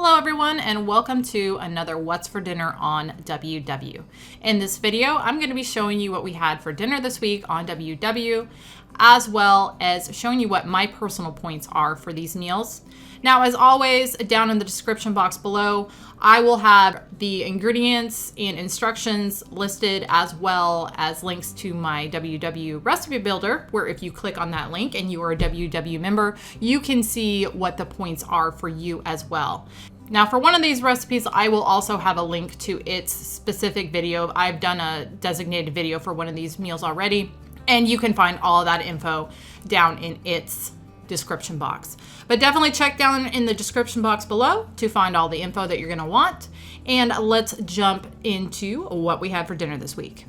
Hello everyone and welcome to another What's for Dinner on WW. In this video, I'm going to be showing you what we had for dinner this week on WW, as well as showing you what my personal points are for these meals. Now, as always, down in the description box below, I will have the ingredients and instructions listed, as well as links to my WW recipe builder, where if you click on that link and you are a WW member, you can see what the points are for you as well. Now, for one of these recipes, I will also have a link to its specific video. I've done a designated video for one of these meals already, and you can find all of that info down in its description box. But definitely check down in the description box below to find all the info that you're going to want. And let's jump into what we had for dinner this week.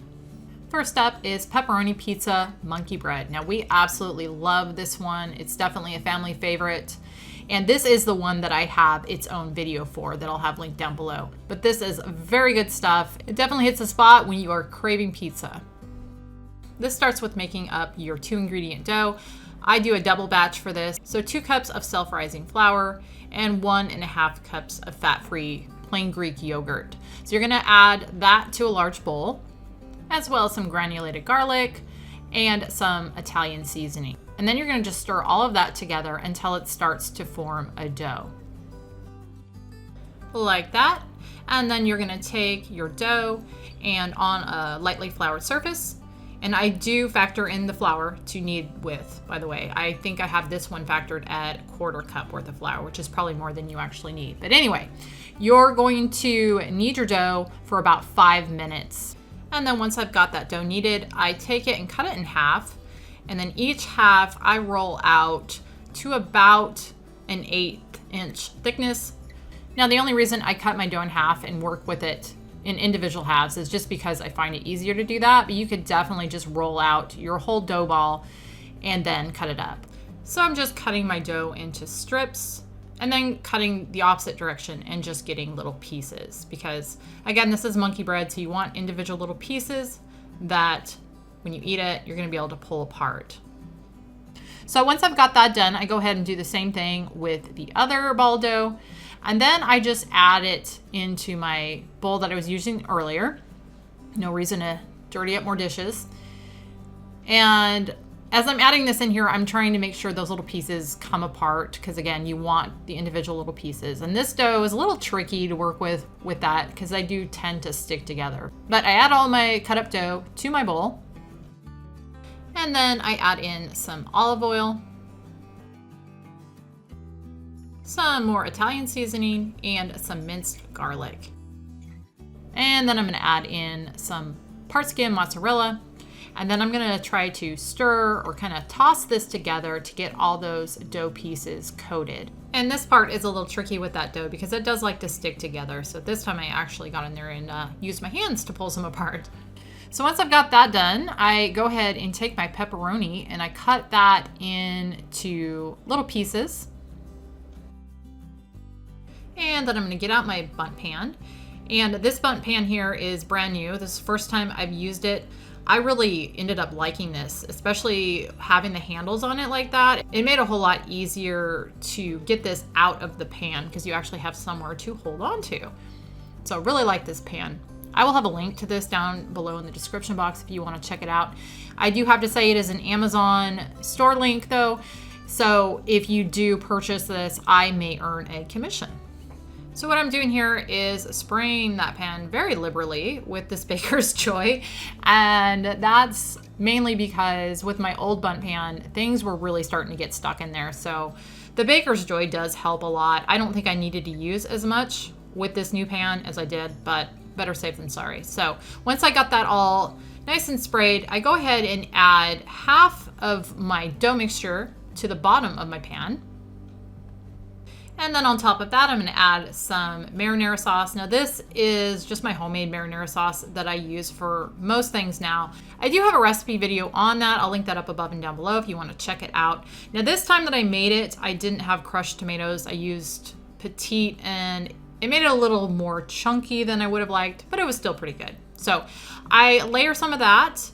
First up is pepperoni pizza monkey bread. Now, we absolutely love this one. It's definitely a family favorite. And this is the one that I have its own video for that I'll have linked down below. But this is very good stuff. It definitely hits the spot when you are craving pizza. This starts with making up your 2-ingredient dough. I do a double batch for this. So 2 cups of self-rising flour and 1.5 cups of fat-free plain Greek yogurt. So you're gonna add that to a large bowl, as well as some granulated garlic and some Italian seasoning. And then you're gonna just stir all of that together until it starts to form a dough. Like that. And then you're gonna take your dough and on a lightly floured surface, and I do factor in the flour to knead with, by the way. I think I have this one factored at 1/4 cup worth of flour, which is probably more than you actually need. But anyway, you're going to knead your dough for about 5 minutes. And then once I've got that dough kneaded, I take it and cut it in half. And then each half I roll out to about an 1/8 inch thickness. Now, the only reason I cut my dough in half and work with it in individual halves is just because I find it easier to do that, but you could definitely just roll out your whole dough ball and then cut it up. So I'm just cutting my dough into strips and then cutting the opposite direction and just getting little pieces, because again, this is monkey bread, so you want individual little pieces that when you eat it, you're gonna be able to pull apart. So once I've got that done, I go ahead and do the same thing with the other ball dough. And then I just add it into my bowl that I was using earlier. No reason to dirty up more dishes. And as I'm adding this in here, I'm trying to make sure those little pieces come apart, because again, you want the individual little pieces. And this dough is a little tricky to work with that, because I do tend to stick together. But I add all my cut up dough to my bowl. And then I add in some olive oil, some more Italian seasoning, and some minced garlic. And then I'm gonna add in some part skim mozzarella. And then I'm gonna try to stir or kind of toss this together to get all those dough pieces coated. And this part is a little tricky with that dough because it does like to stick together. So this time I actually got in there and used my hands to pull some apart. So once I've got that done, I go ahead and take my pepperoni and I cut that into little pieces. And then I'm gonna get out my bundt pan. And this bundt pan here is brand new. This is the first time I've used it. I really ended up liking this, especially having the handles on it like that. It made it a whole lot easier to get this out of the pan because you actually have somewhere to hold on to. So I really like this pan. I will have a link to this down below in the description box if you want to check it out. I do have to say it is an Amazon store link though. So if you do purchase this, I may earn a commission. So what I'm doing here is spraying that pan very liberally with this Baker's Joy. And that's mainly because with my old bundt pan, things were really starting to get stuck in there. So the Baker's Joy does help a lot. I don't think I needed to use as much with this new pan as I did, but better safe than sorry. So once I got that all nice and sprayed, I go ahead and add half of my dough mixture to the bottom of my pan. And then on top of that, I'm gonna add some marinara sauce. Now this is just my homemade marinara sauce that I use for most things now. I do have a recipe video on that. I'll link that up above and down below if you wanna check it out. Now this time that I made it, I didn't have crushed tomatoes. I used petite and it made it a little more chunky than I would have liked, but it was still pretty good. So I layer some of that,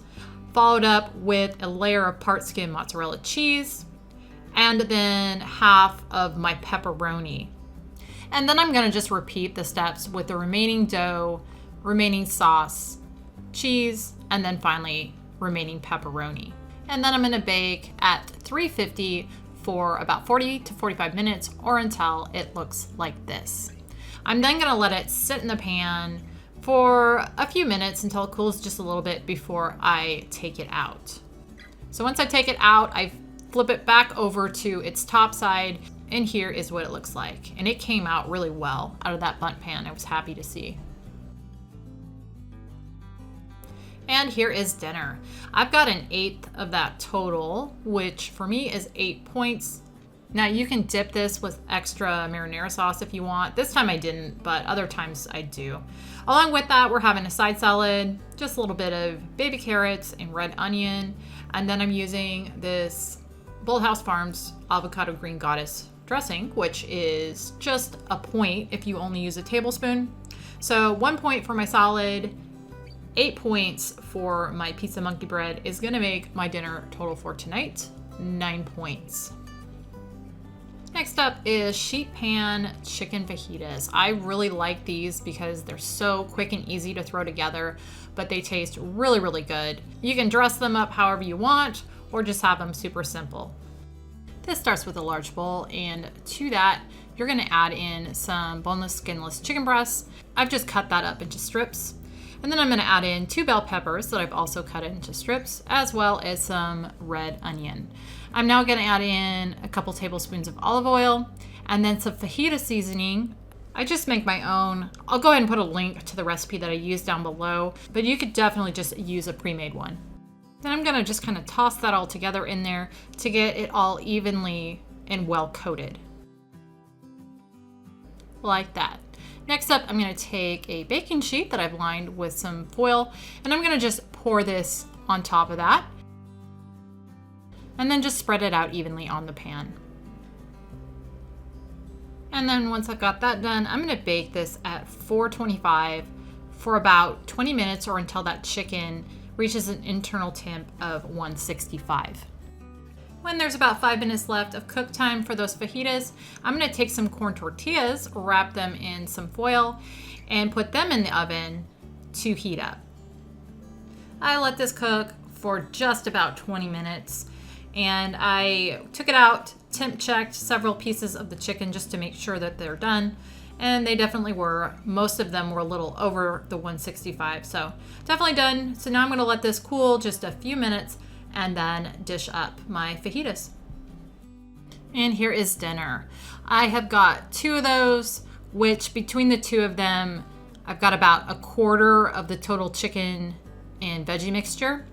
followed up with a layer of part skim mozzarella cheese, and then half of my pepperoni. And then I'm gonna just repeat the steps with the remaining dough, remaining sauce, cheese, and then finally remaining pepperoni. And then I'm gonna bake at 350 for about 40 to 45 minutes or until it looks like this. I'm then gonna let it sit in the pan for a few minutes until it cools just a little bit before I take it out. So once I take it out, I flip it back over to its top side, and here is what it looks like. And it came out really well out of that bundt pan. I was happy to see. And here is dinner. I've got an 1/8 of that total, which for me is 8 points. Now you can dip this with extra marinara sauce if you want. This time I didn't, but other times I do. Along with that, we're having a side salad, just a little bit of baby carrots and red onion. And then I'm using this Bolthouse Farms avocado green goddess dressing, which is just a point if you only use a tablespoon. So 1 point for my salad, 8 points for my pizza monkey bread is gonna make my dinner total for tonight 9 points. Next up is sheet pan chicken fajitas. I really like these because they're so quick and easy to throw together, but they taste really, really good. You can dress them up however you want or just have them super simple. This starts with a large bowl, and to that, you're gonna add in some boneless, skinless chicken breasts. I've just cut that up into strips. And then I'm gonna add in 2 bell peppers that I've also cut into strips, as well as some red onion. I'm now gonna add in a couple tablespoons of olive oil and then some fajita seasoning. I just make my own. I'll go ahead and put a link to the recipe that I use down below, but you could definitely just use a pre-made one. Then I'm gonna just kind of toss that all together in there to get it all evenly and well coated. Like that. Next up, I'm gonna take a baking sheet that I've lined with some foil, and I'm gonna just pour this on top of that, and then just spread it out evenly on the pan. And then once I've got that done, I'm gonna bake this at 425 for about 20 minutes or until that chicken reaches an internal temp of 165. When there's about 5 minutes left of cook time for those fajitas, I'm gonna take some corn tortillas, wrap them in some foil, and put them in the oven to heat up. I let this cook for just about 20 minutes, and I took it out, temp checked several pieces of the chicken just to make sure that they're done, and they definitely were. Most of them were a little over the 165, so definitely done. So now I'm gonna let this cool just a few minutes and then dish up my fajitas. And here is dinner. I have got 2 of those, which between the 2 of them, I've got about a quarter of the total chicken and veggie mixture.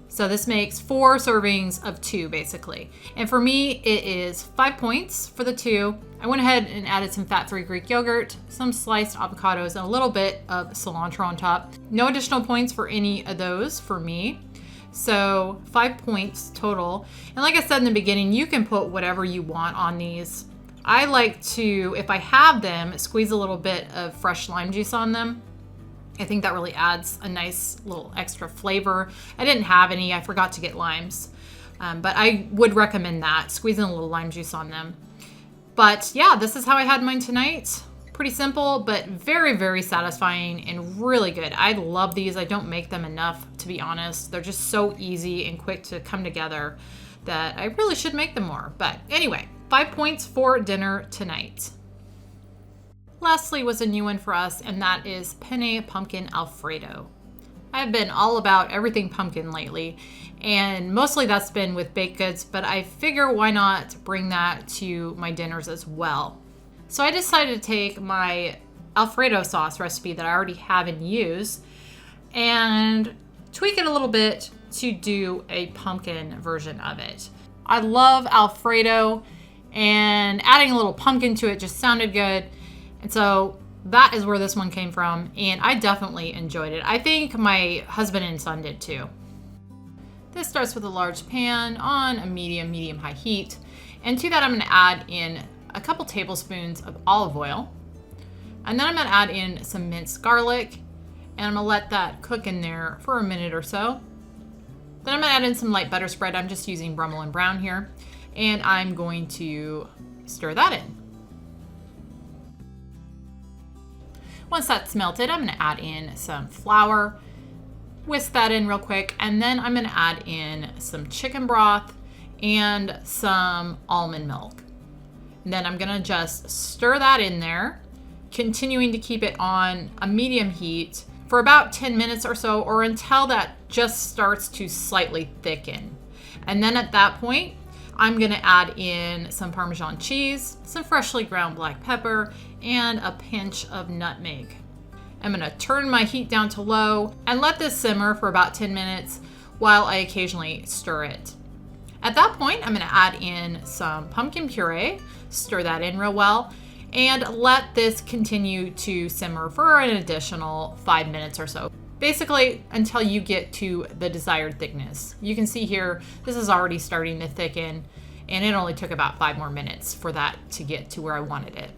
So this makes 4 servings of 2 basically. And for me, it is 5 points for the 2. I went ahead and added some fat-free Greek yogurt, some sliced avocados, and a little bit of cilantro on top. No additional points for any of those for me. So 5 points total. And like I said in the beginning, you can put whatever you want on these. I like to, if I have them, squeeze a little bit of fresh lime juice on them. I think that really adds a nice little extra flavor. I didn't have any, I forgot to get limes. But I would recommend that, squeezing a little lime juice on them. But yeah, this is how I had mine tonight. Pretty simple, but very, very satisfying and really good. I love these. I don't make them enough, to be honest. They're just so easy and quick to come together that I really should make them more. But anyway, 5 points for dinner tonight. Lastly was a new one for us, and that is penne pumpkin Alfredo. I've been all about everything pumpkin lately, and mostly that's been with baked goods, but I figure why not bring that to my dinners as well. So I decided to take my Alfredo sauce recipe that I already have in use and tweak it a little bit to do a pumpkin version of it. I love Alfredo, and adding a little pumpkin to it just sounded good. And so that is where this one came from, and I definitely enjoyed it. I think my husband and son did too. This starts with a large pan on a medium-high heat, and to that I'm gonna add in a couple tablespoons of olive oil, and then I'm gonna add in some minced garlic, and I'm gonna let that cook in there for a minute or so. Then I'm gonna add in some light butter spread. I'm just using Brummel and Brown here, and I'm going to stir that in. Once that's melted, I'm gonna add in some flour, whisk that in real quick, and then I'm gonna add in some chicken broth and some almond milk. And then I'm gonna just stir that in there, continuing to keep it on a medium heat for about 10 minutes or so, or until that just starts to slightly thicken. And then at that point, I'm gonna add in some Parmesan cheese, some freshly ground black pepper, and a pinch of nutmeg. I'm gonna turn my heat down to low and let this simmer for about 10 minutes while I occasionally stir it. At that point, I'm gonna add in some pumpkin puree, stir that in real well, and let this continue to simmer for an additional 5 minutes or so. Basically, until you get to the desired thickness. You can see here, this is already starting to thicken, and it only took about 5 more minutes for that to get to where I wanted it.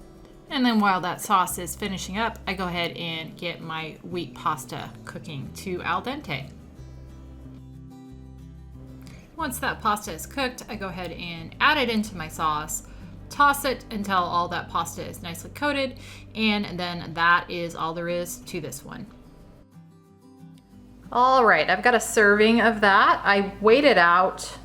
And then while that sauce is finishing up, I go ahead and get my wheat pasta cooking to al dente. Once that pasta is cooked, I go ahead and add it into my sauce, toss it until all that pasta is nicely coated, and then that is all there is to this one. All right, I've got a serving of that. I weighed it out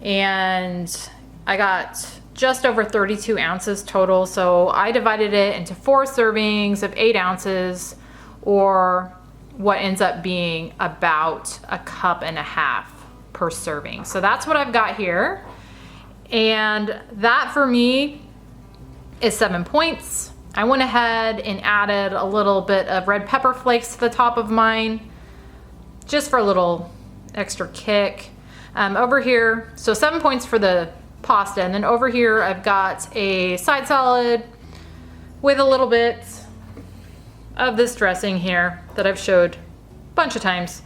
and I got just over 32 ounces total. So I divided it into 4 servings of 8 ounces, or what ends up being about a cup and a half per serving. So that's what I've got here. And that for me is 7 points. I went ahead and added a little bit of red pepper flakes to the top of mine, just for a little extra kick. Over here, so 7 points for the pasta, and then over here I've got a side salad with a little bit of this dressing here that I've showed a bunch of times,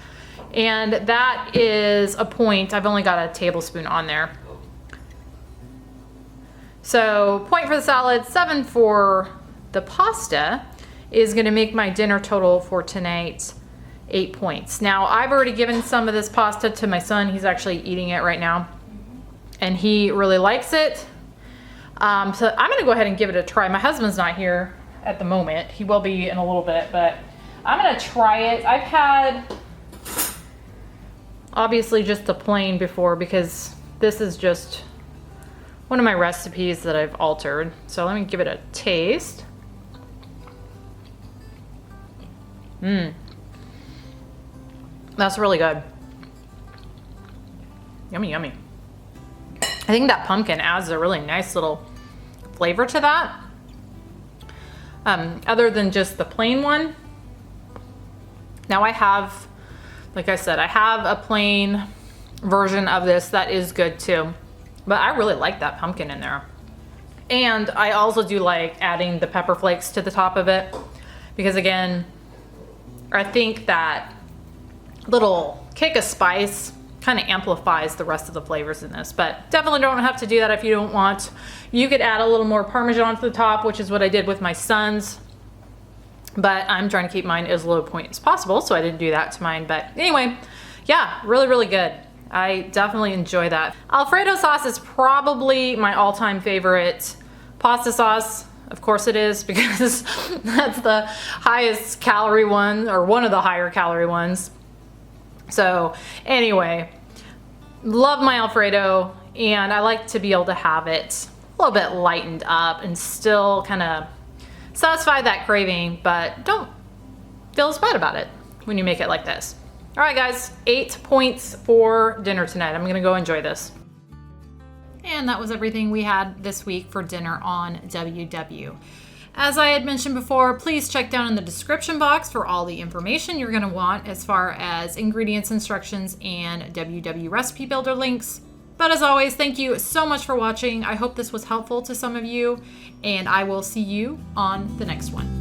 and that is a point. I've only got a tablespoon on there. So point for the salad, 7 for the pasta is gonna make my dinner total for tonight 8 points. Now, I've already given some of this pasta to my son. He's actually eating it right now, and he really likes it. So I'm gonna go ahead and give it a try. My husband's not here at the moment. He will be in a little bit, but I'm gonna try it. I've had, obviously, just the plain before, because this is just one of my recipes that I've altered. So let me give it a taste. That's really good. Yummy, yummy. I think that pumpkin adds a really nice little flavor to that. Other than just the plain one. Now I have, like I said, I have a plain version of this that is good too. But I really like that pumpkin in there. And I also do like adding the pepper flakes to the top of it, because again, I think that little kick of spice kind of amplifies the rest of the flavors in this, but definitely don't have to do that if you don't want. You could add a little more Parmesan to the top, which is what I did with my son's, but I'm trying to keep mine as low point as possible, so I didn't do that to mine. But anyway, yeah, really, really good. I definitely enjoy that. Alfredo sauce is probably my all-time favorite pasta sauce. Of course it is, because that's the highest calorie one, or one of the higher calorie ones. So anyway, love my Alfredo, and I like to be able to have it a little bit lightened up and still kind of satisfy that craving, but don't feel as bad about it when you make it like this. All right, guys, 8 points for dinner tonight. I'm gonna go enjoy this. And that was everything we had this week for dinner on WW. As I had mentioned before, please check down in the description box for all the information you're gonna want as far as ingredients, instructions, and WW recipe builder links. But as always, thank you so much for watching. I hope this was helpful to some of you, and I will see you on the next one.